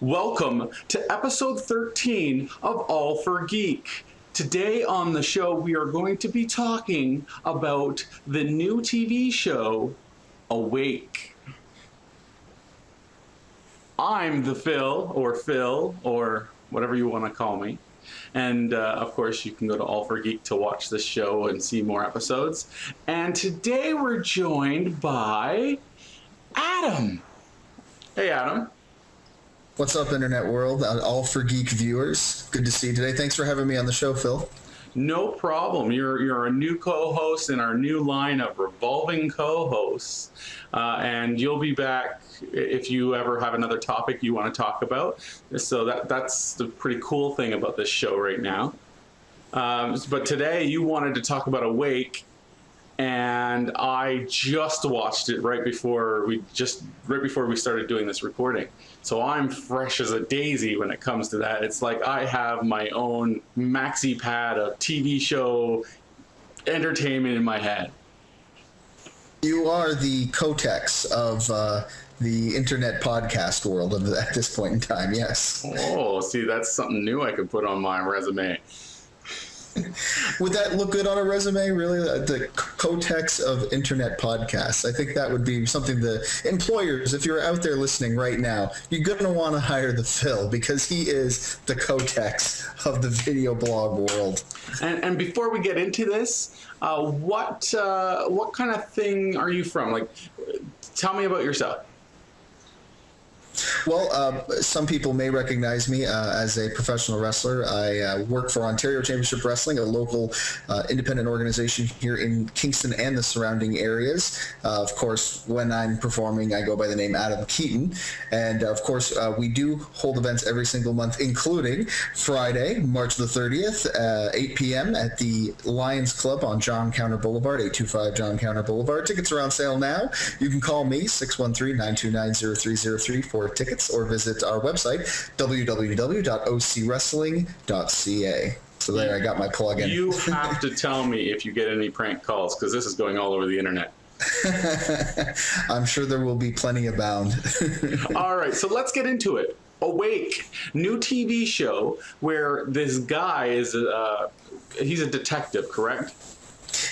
Welcome to episode 13 of All For Geek. Today on the show, we are going to be talking about the new TV show, Awake. I'm the Phil, or whatever you want to call me. And of course, you can go to All For Geek to watch this show and see more episodes. And today we're joined by Adam. Hey, Adam. What's up, Internet world? All For Geek viewers. Good to see you today. Thanks for having me on the show, Phil. No problem. You're a new co-host in our new line of revolving co-hosts. And you'll be back if you ever have another topic you want to talk about. So that's the pretty cool thing about this show right now. But today you wanted to talk about Awake, and I just watched it right before we started doing this recording. So I'm fresh as a daisy when it comes to that. It's like I have my own maxi pad of TV show entertainment in my head. You are the Kotex of the internet podcast world at this point in time, yes. Oh, see, that's something new I could put on my resume. Would that look good on a resume, really? The Kotex of internet podcasts. I think that would be something the employers, if you're out there listening right now, you're going to want to hire the Phil because he is the Kotex of the video blog world. And before we get into this, what kind of thing are you from? Like, tell me about yourself. Well, some people may recognize me as a professional wrestler. I work for Ontario Championship Wrestling, a local independent organization here in Kingston and the surrounding areas. Of course, when I'm performing, I go by the name Adam Keaton. And of course, we do hold events every single month, including Friday, March the 30th, 8 p.m. at the Lions Club on John Counter Boulevard, 825 John Counter Boulevard. Tickets are on sale now. You can call me, 613-929-0303 for tickets, or visit our website, www.ocwrestling.ca. So there, I got my plug in. You have to tell me if you get any prank calls, because this is going all over the internet. I'm sure there will be plenty abound. All right, so let's get into it. Awake, new TV show where this guy is he's a detective, correct?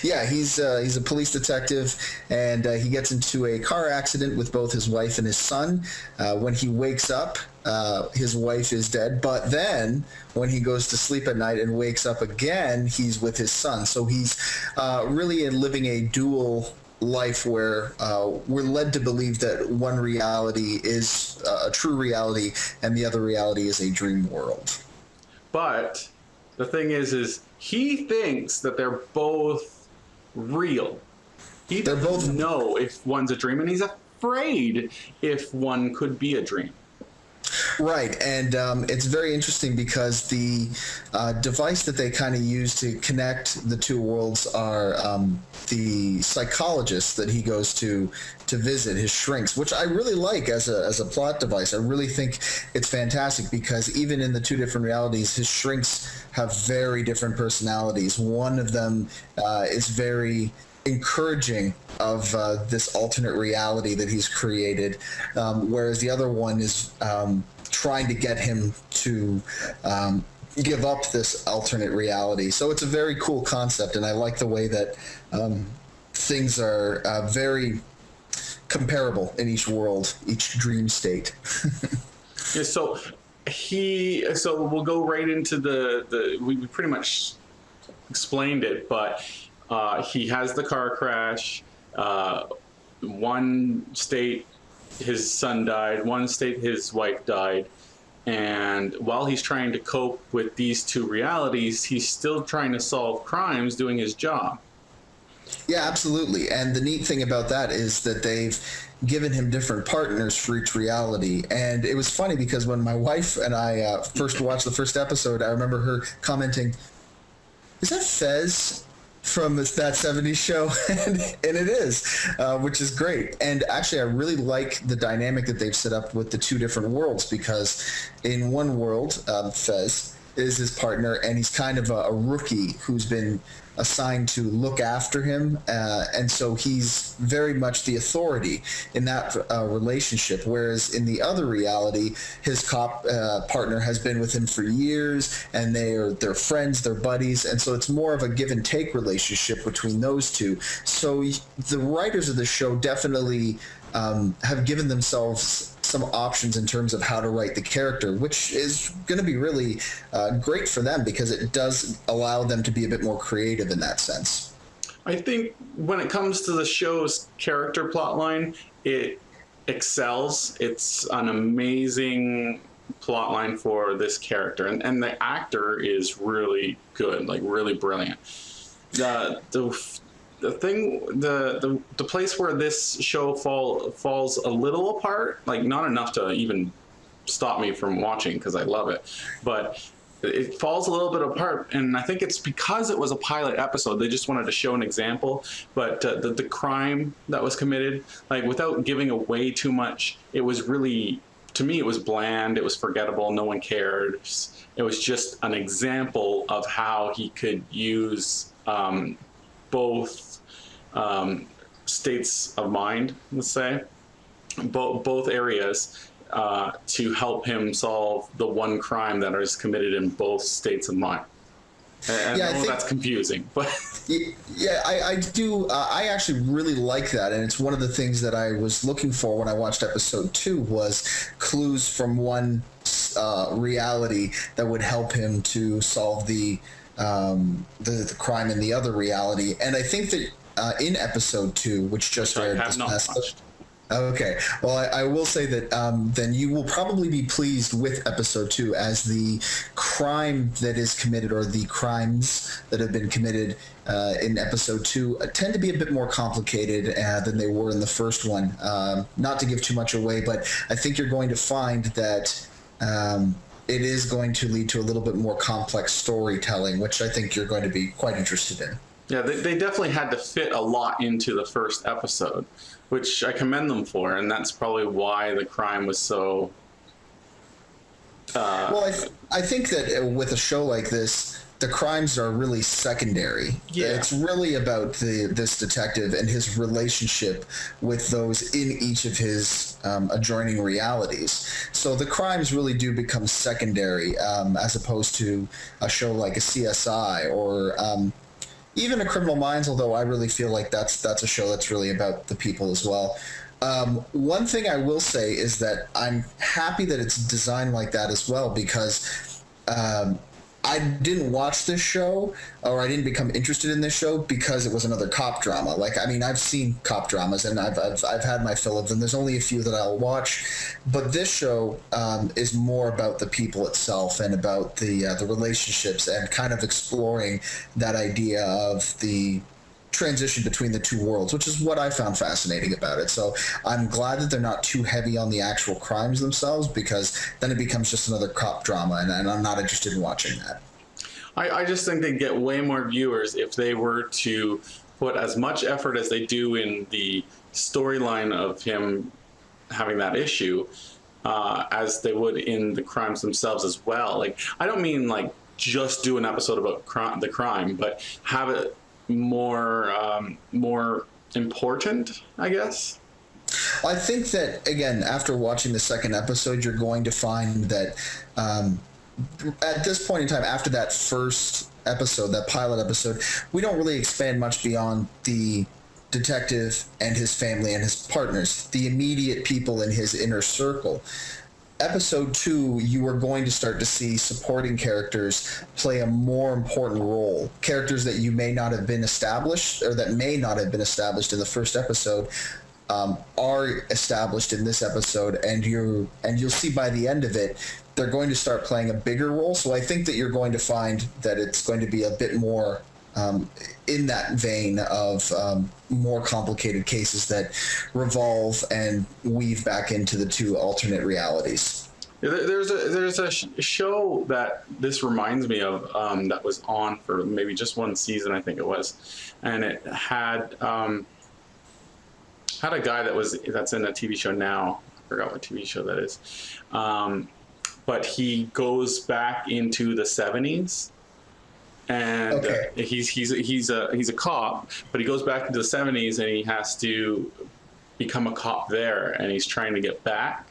Yeah, he's a police detective, and he gets into a car accident with both his wife and his son. When he wakes up, his wife is dead, but then when he goes to sleep at night and wakes up again, he's with his son. So he's really living a dual life where we're led to believe that one reality is a true reality and the other reality is a dream world. But the thing is he thinks that they're both real. He doesn't know if one's a dream, and he's afraid if one could be a dream. Right, and it's very interesting because the device that they kind of use to connect the two worlds are the psychologist that he goes to visit, his shrinks, which I really like as a plot device. I really think it's fantastic because even in the two different realities, his shrinks have very different personalities. One of them is very encouraging of this alternate reality that he's created, whereas the other one is trying to get him to give up this alternate reality. So it's a very cool concept, and I like the way that things are very comparable in each world, each dream state. Yeah, so we'll go right into we pretty much explained it, but he has the car crash. One state his son died, one state his wife died, and while he's trying to cope with these two realities, he's still trying to solve crimes, doing his job. Yeah, absolutely. And the neat thing about that is that they've given him different partners for each reality. And it was funny because when my wife and I first watched the first episode, I remember her commenting, "Is that Fez from that 70s show?" and it is, which is great. And actually, I really like the dynamic that they've set up with the two different worlds, because in one world, Fez is his partner, and he's kind of a rookie who's been assigned to look after him, and so he's very much the authority in that relationship. Whereas in the other reality, his cop partner has been with him for years, and they're friends, they're buddies, and so it's more of a give and take relationship between those two. So the writers of the show definitely have given themselves some options in terms of how to write the character, which is going to be really great for them because it does allow them to be a bit more creative in that sense. I think when it comes to the show's character plotline, it excels. It's an amazing plotline for this character, and the actor is really good, like really brilliant. The thing, the place where this show falls a little apart, like not enough to even stop me from watching because I love it, but it falls a little bit apart, and I think it's because it was a pilot episode. They just wanted to show an example, but the crime that was committed, like without giving away too much, it was really, to me, it was bland. It was forgettable. No one cared. It was just an example of how he could use both states of mind, let's say, both areas, to help him solve the one crime that is committed in both states of mind. And I know that's confusing, but yeah, I do. I actually really like that, and it's one of the things that I was looking for when I watched episode 2 was clues from one reality that would help him to solve the crime in the other reality. And I think that in episode 2, which just aired this past. Okay, well, I will say that then you will probably be pleased with episode 2, as the crime that is committed, or the crimes that have been committed in episode 2, tend to be a bit more complicated than they were in the first one. Not to give too much away, but I think you're going to find that it is going to lead to a little bit more complex storytelling, which I think you're going to be quite interested in. Yeah, they definitely had to fit a lot into the first episode, which I commend them for, and that's probably why the crime was so... Well, I think that with a show like this, the crimes are really secondary. Yeah. It's really about this detective and his relationship with those in each of his adjoining realities. So the crimes really do become secondary, as opposed to a show like a CSI or... even a Criminal Minds, although I really feel like that's a show that's really about the people as well. One thing I will say is that I'm happy that it's designed like that as well, because I didn't watch this show, or I didn't become interested in this show because it was another cop drama. Like, I mean, I've seen cop dramas, and I've had my fill of them. There's only a few that I'll watch, but this show is more about the people itself and about the relationships, and kind of exploring that idea of the transition between the two worlds, which is what I found fascinating about it. So I'm glad that they're not too heavy on the actual crimes themselves, because then it becomes just another cop drama, and I'm not interested in watching that. I just think they'd get way more viewers if they were to put as much effort as they do in the storyline of him having that issue, as they would in the crimes themselves as well. Like, I don't mean like just do an episode about the crime, but have it more important, I guess. I think that, again, after watching the second episode, you're going to find that at this point in time, after that first episode, that pilot episode, we don't really expand much beyond the detective and his family and his partners, the immediate people in his inner circle. Episode 2, you are going to start to see supporting characters play a more important role. Characters that you may not have been established, or that may not have been established in the first episode, are established in this episode, and you'll see by the end of it, they're going to start playing a bigger role. So I think that you're going to find that it's going to be a bit more in that vein of more complicated cases that revolve and weave back into the two alternate realities. There's a show that this reminds me of, that was on for maybe just one season, I think it was, and it had a guy that's in a TV show now. I forgot what TV show that is, but he goes back into the 70s and Okay. he's a cop, but he goes back into the 70s and he has to become a cop there, and he's trying to get back.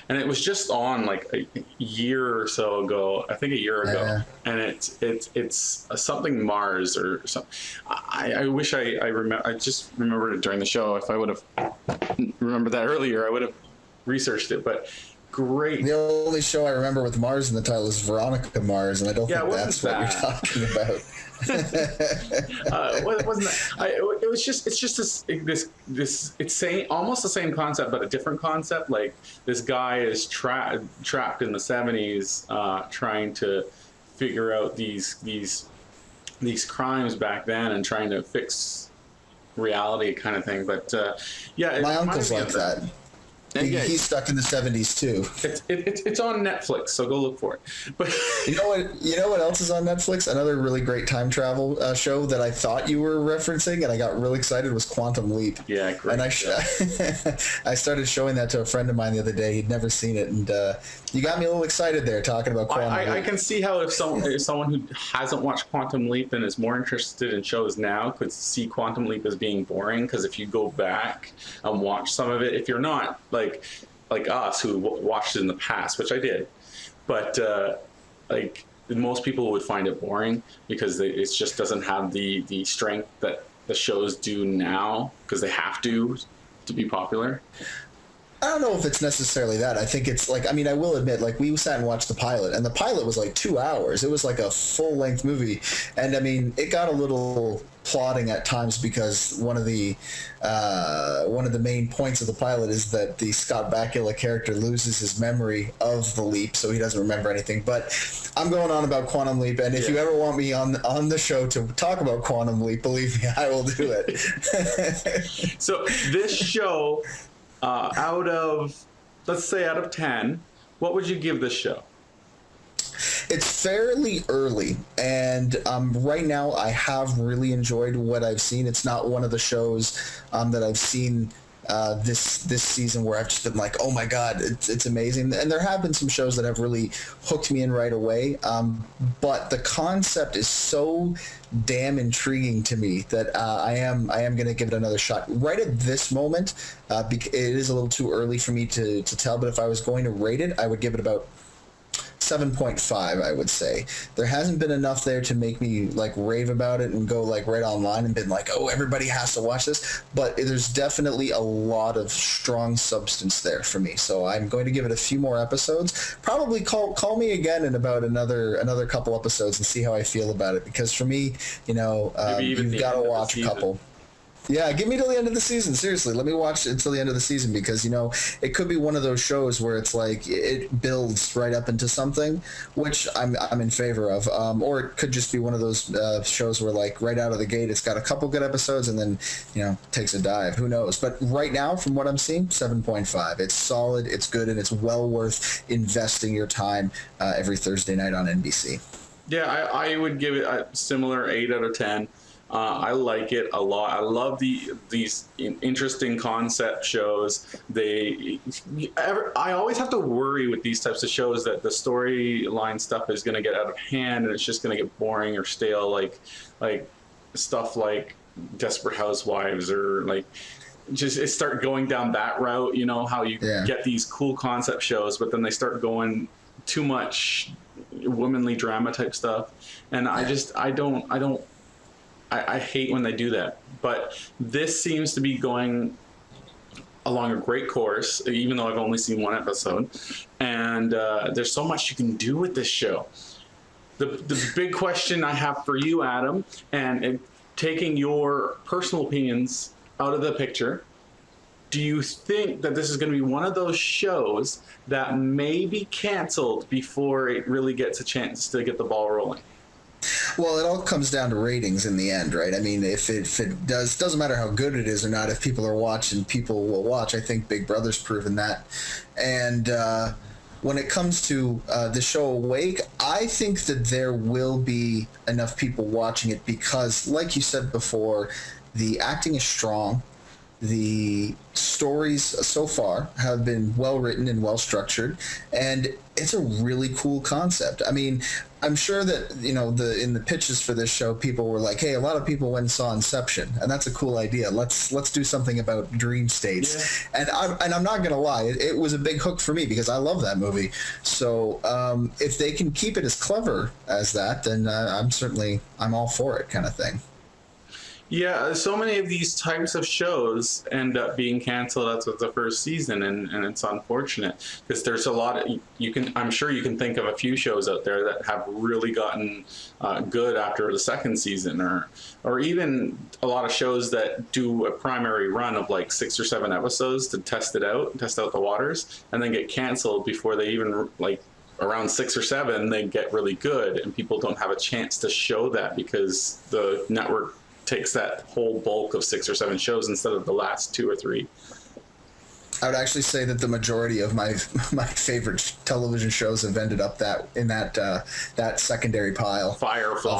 And it was just on like a year or so ago, I think a year ago, and it's something Mars or something. I wish I remember. I just remembered it during the show. If I would have remembered that earlier, I would have researched it. But great. The only show I remember with Mars in the title is Veronica Mars, and I don't think that's what you're talking about. Wasn't that? It was just. It's just this. It's saying almost the same concept, but a different concept. Like this guy is trapped in the 70s, trying to figure out these crimes back then and trying to fix reality, kind of thing. But yeah, my uncle's like that. He's stuck in the 70s too. It's on Netflix, so go look for it. But you know what else is on Netflix? Another really great time travel show that I thought you were referencing, and I got really excited, was Quantum Leap. Yeah, great. And I started showing that to a friend of mine the other day. He'd never seen it, and you got me a little excited there talking about Quantum Leap. I can see how if someone who hasn't watched Quantum Leap and is more interested in shows now could see Quantum Leap as being boring, because if you go back and watch some of it, if you're not like us who watched it in the past, which I did, but like most people would find it boring because it just doesn't have the strength that the shows do now, because they have to be popular. I don't know if it's necessarily that. I think it's like, I mean, I will admit, like, we sat and watched the pilot, and the pilot was like 2 hours. It was like a full-length movie. And, I mean, it got a little plodding at times, because one of the main points of the pilot is that the Scott Bakula character loses his memory of the leap, so he doesn't remember anything. But I'm going on about Quantum Leap, and if you ever want me on the show to talk about Quantum Leap, believe me, I will do it. So this show... out of 10, what would you give this show? It's fairly early, and right now I have really enjoyed what I've seen. It's not one of the shows that I've seen this season where I've just been like, oh my god, it's amazing. And there have been some shows that have really hooked me in right away, but the concept is so damn intriguing to me that I am going to give it another shot. Right at this moment, it is a little too early for me to tell, but if I was going to rate it, I would give it about 7.5, I would say. There hasn't been enough there to make me like rave about it and go like right online and been like, oh, everybody has to watch this. But there's definitely a lot of strong substance there for me. So I'm going to give it a few more episodes. Probably call me again in about another couple episodes and see how I feel about it. Because for me, you've got to watch a couple. Yeah, give me till the end of the season. Seriously, let me watch it until the end of the season, because it could be one of those shows where it's like it builds right up into something, which I'm in favor of. Or it could just be one of those shows where like right out of the gate it's got a couple good episodes and then takes a dive. Who knows? But right now, from what I'm seeing, 7.5. It's solid, it's good, and it's well worth investing your time every Thursday night on NBC. Yeah, I would give it a similar 8 out of 10. I like it a lot. I love these interesting concept shows. I always have to worry with these types of shows that the storyline stuff is going to get out of hand and it's just going to get boring or stale, like stuff like Desperate Housewives, or like just start going down that route. You know how you get these cool concept shows, but then they start going too much womanly drama type stuff, and I hate when they do that. But this seems to be going along a great course, even though I've only seen one episode. And there's so much you can do with this show. The big question I have for you, Adam, and taking your personal opinions out of the picture, do you think that this is going to be one of those shows that may be canceled before it really gets a chance to get the ball rolling? Well, it all comes down to ratings in the end, right? I mean, if it doesn't matter how good it is or not. If people are watching, people will watch. I think Big Brother's proven that. And when it comes to the show Awake, I think that there will be enough people watching it because, like you said before, the acting is strong. The stories so far have been well written and well structured, and it's a really cool concept. I mean, I'm sure that in the pitches for this show, people were like, "Hey, a lot of people went and saw Inception, and that's a cool idea. Let's do something about dream states." Yeah. And I'm not gonna lie, it was a big hook for me because I love that movie. So if they can keep it as clever as that, then I'm all for it, kind of thing. Yeah, so many of these types of shows end up being canceled after the first season, and it's unfortunate because there's a lot of I'm sure you can think of a few shows out there that have really gotten good after the second season, or even a lot of shows that do a primary run of like 6 or 7 episodes to test out the waters, and then get canceled before they even like. Around 6 or 7, they get really good, and people don't have a chance to show that because the network takes that whole bulk of 6 or 7 shows instead of the last 2 or 3. I would actually say that the majority of my favorite television shows have ended up in that secondary pile. Firefly.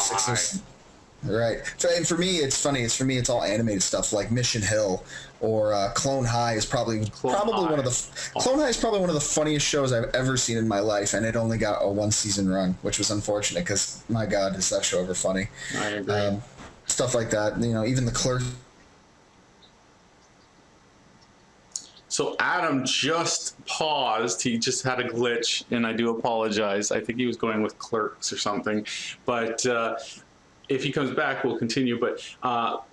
Right. And for me, it's funny. It's all animated stuff like Mission Hill or Clone High is probably one of the funniest shows I've ever seen in my life, and it only got a 1-season run, which was unfortunate because my God, is that show ever funny? I agree. Stuff like that, even the Clerks. So Adam just paused. He just had a glitch, and I do apologize. I think he was going with Clerks or something. But if he comes back, we'll continue. But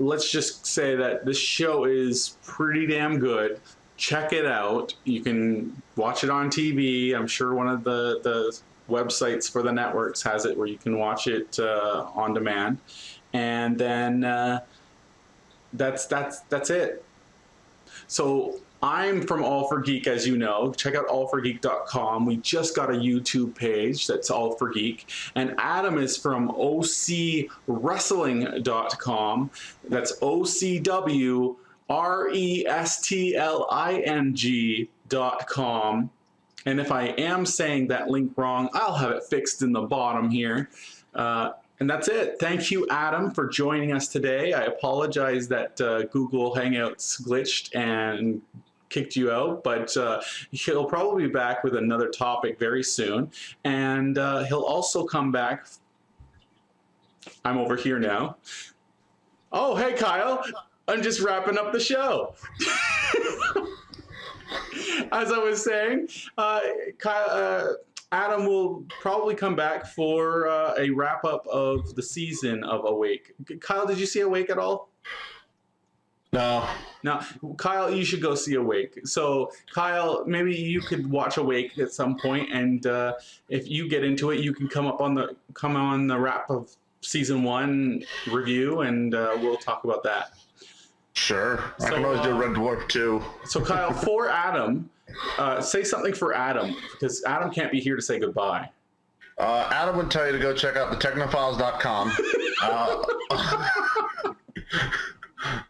let's just say that this show is pretty damn good. Check it out. You can watch it on TV. I'm sure one of the websites for the networks has it where you can watch it on demand. And then that's it. So I'm from All For Geek, as you know. Check out allforgeek.com. We just got a YouTube page that's All For Geek. And Adam is from ocwrestling.com. That's ocwrestling.com. And if I am saying that link wrong, I'll have it fixed in the bottom here. And that's it. Thank you, Adam, for joining us today. I apologize that Google Hangouts glitched and kicked you out, but he'll probably be back with another topic very soon. And he'll also come back. I'm over here now. Oh, hey, Kyle. I'm just wrapping up the show. As I was saying, Kyle... Adam will probably come back for a wrap-up of the season of Awake. Kyle, did you see Awake at all? No. No. Kyle, you should go see Awake. So, Kyle, maybe you could watch Awake at some point, and if you get into it, you can come on the wrap of season 1 review, and we'll talk about that. Sure. I can always do Red Dwarf too. So, Kyle, for Adam... say something for Adam, because Adam can't be here to say goodbye. Adam would tell you to go check out thetechnophiles.com.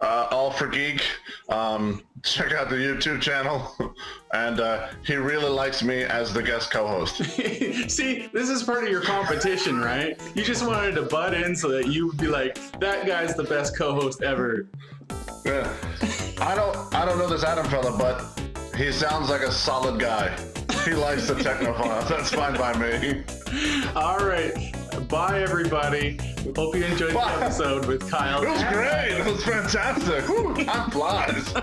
All For Geek. Check out the YouTube channel. And he really likes me as the guest co-host. See, this is part of your competition, right? You just wanted to butt in so that you would be like, that guy's the best co-host ever. Yeah. I don't know this Adam fella, but he sounds like a solid guy. He likes the Technophiles. That's fine by me. All right. Bye, everybody. Hope you enjoyed the episode with Kyle. It was great. It was fantastic. Woo, time flies.